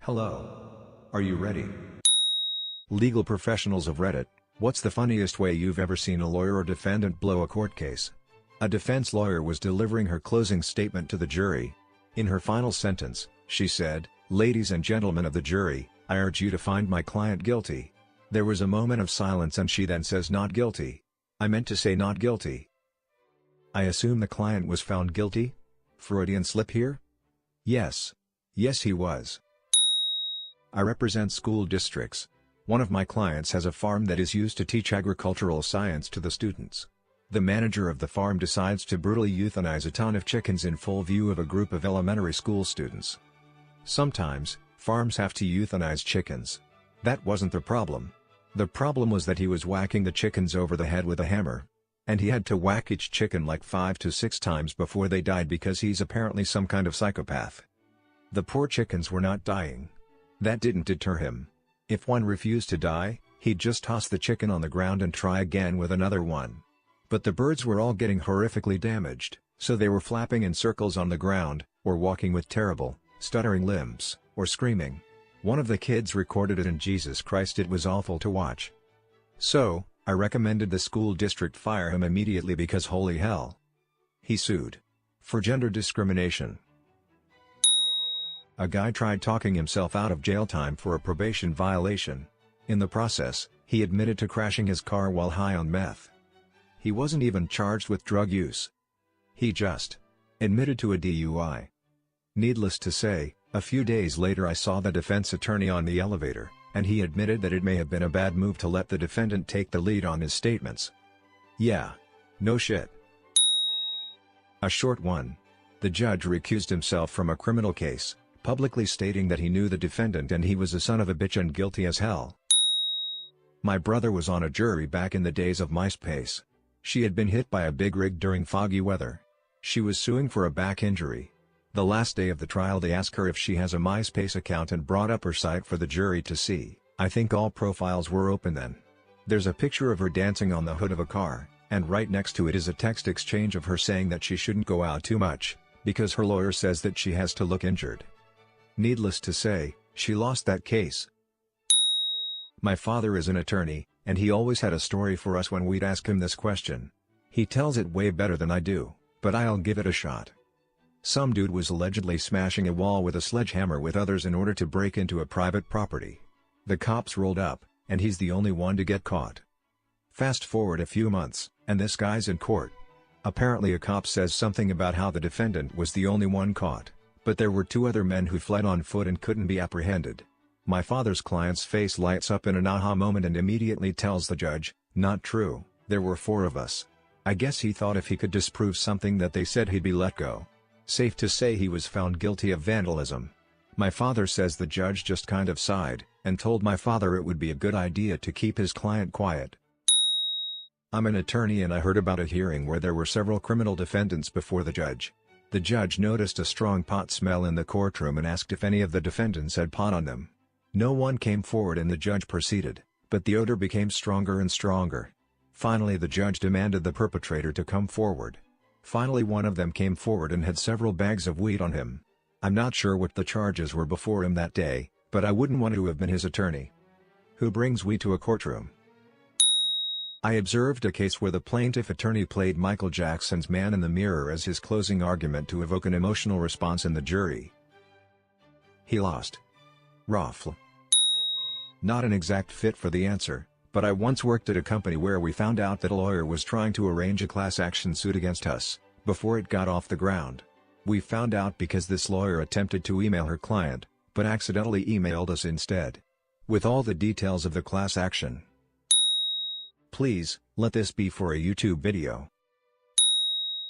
Hello. Are you ready? Legal professionals of Reddit, what's the funniest way you've ever seen a lawyer or defendant blow a court case? A defense lawyer was delivering her closing statement to the jury. In her final sentence, she said, "Ladies and gentlemen of the jury, I urge you to find my client guilty." There was a moment of silence and she then says not guilty. I meant to say not guilty. I assume the client was found guilty? Freudian slip here? Yes. Yes, he was. I represent school districts. One of my clients has a farm that is used to teach agricultural science to the students. The manager of the farm decides to brutally euthanize a ton of chickens in full view of a group of elementary school students. Sometimes, farms have to euthanize chickens. That wasn't the problem. The problem was that he was whacking the chickens over the head with a hammer. And he had to whack each chicken like 5 to 6 times before they died because he's apparently some kind of psychopath. The poor chickens were not dying. That didn't deter him. If one refused to die, he'd just toss the chicken on the ground and try again with another one. But the birds were all getting horrifically damaged, so they were flapping in circles on the ground, or walking with terrible, stuttering limbs, or screaming. One of the kids recorded it and Jesus Christ, it was awful to watch. So, I recommended the school district fire him immediately because holy hell. He sued. For gender discrimination. A guy tried talking himself out of jail time for a probation violation. In the process, he admitted to crashing his car while high on meth. He wasn't even charged with drug use. He just admitted to a DUI. Needless to say, a few days later I saw the defense attorney on the elevator, and he admitted that it may have been a bad move to let the defendant take the lead on his statements. Yeah. No shit. A short one. The judge recused himself from a criminal case, publicly stating that he knew the defendant and he was a son of a bitch and guilty as hell. My brother was on a jury back in the days of MySpace. She had been hit by a big rig during foggy weather. She was suing for a back injury. The last day of the trial they asked her if she has a MySpace account and brought up her site for the jury to see. I think all profiles were open then. There's a picture of her dancing on the hood of a car, and right next to it is a text exchange of her saying that she shouldn't go out too much, because her lawyer says that she has to look injured. Needless to say, she lost that case. My father is an attorney, and he always had a story for us when we'd ask him this question. He tells it way better than I do, but I'll give it a shot. Some dude was allegedly smashing a wall with a sledgehammer with others in order to break into a private property. The cops rolled up, and he's the only one to get caught. Fast forward a few months, and this guy's in court. Apparently a cop says something about how the defendant was the only one caught, but there were 2 other men who fled on foot and couldn't be apprehended. My father's client's face lights up in an aha moment and immediately tells the judge, "Not true, there were 4 of us." I guess he thought if he could disprove something that they said he'd be let go. Safe to say he was found guilty of vandalism. My father says the judge just kind of sighed, and told my father it would be a good idea to keep his client quiet. I'm an attorney and I heard about a hearing where there were several criminal defendants before the judge. The judge noticed a strong pot smell in the courtroom and asked if any of the defendants had pot on them. No one came forward and the judge proceeded, but the odor became stronger and stronger. Finally the judge demanded the perpetrator to come forward. Finally one of them came forward and had several bags of weed on him. I'm not sure what the charges were before him that day, but I wouldn't want to have been his attorney. Who brings weed to a courtroom? I observed a case where the plaintiff attorney played Michael Jackson's Man in the Mirror as his closing argument to evoke an emotional response in the jury. He lost. Raffle. Not an exact fit for the answer, but I once worked at a company where we found out that a lawyer was trying to arrange a class action suit against us, before it got off the ground. We found out because this lawyer attempted to email her client, but accidentally emailed us instead. With all the details of the class action. Please, let this be for a YouTube video.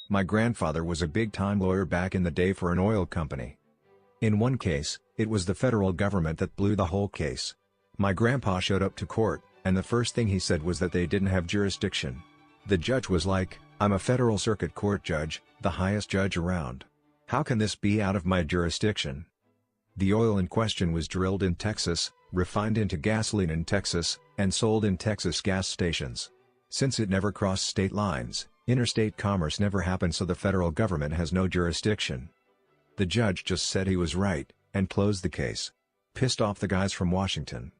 My grandfather was a big-time lawyer back in the day for an oil company. In one case, it was the federal government that blew the whole case. My grandpa showed up to court, and the first thing he said was that they didn't have jurisdiction. The judge was like, "I'm a federal circuit court judge, the highest judge around. How can this be out of my jurisdiction?" The oil in question was drilled in Texas, refined into gasoline in Texas, and sold in Texas gas stations. Since it never crossed state lines, interstate commerce never happened, so the federal government has no jurisdiction. The judge just said he was right, and closed the case. Pissed off the guys from Washington.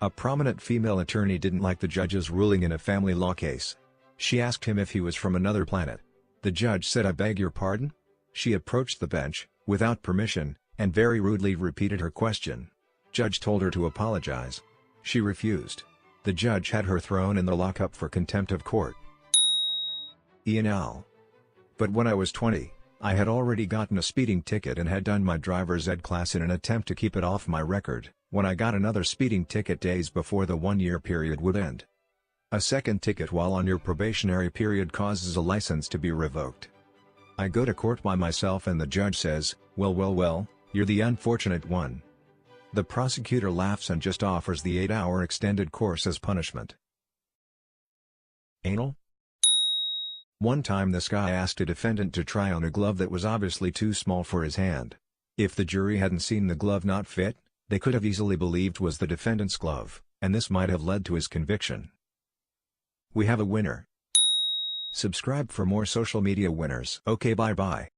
A prominent female attorney didn't like the judge's ruling in a family law case. She asked him if he was from another planet. The judge said, "I beg your pardon?" She approached the bench, without permission, and very rudely repeated her question. Judge told her to apologize. She refused. The judge had her thrown in the lockup for contempt of court. Ian Al. But when I was 20, I had already gotten a speeding ticket and had done my driver's ed class in an attempt to keep it off my record, when I got another speeding ticket days before the 1-year period would end. A second ticket while on your probationary period causes a license to be revoked. I go to court by myself and the judge says, well, you're the unfortunate one." The prosecutor laughs and just offers the 8-hour extended course as punishment. Anal? One time this guy asked a defendant to try on a glove that was obviously too small for his hand. If the jury hadn't seen the glove not fit, they could have easily believed was the defendant's glove, and this might have led to his conviction. We have a winner. Subscribe for more social media winners. Okay, bye bye.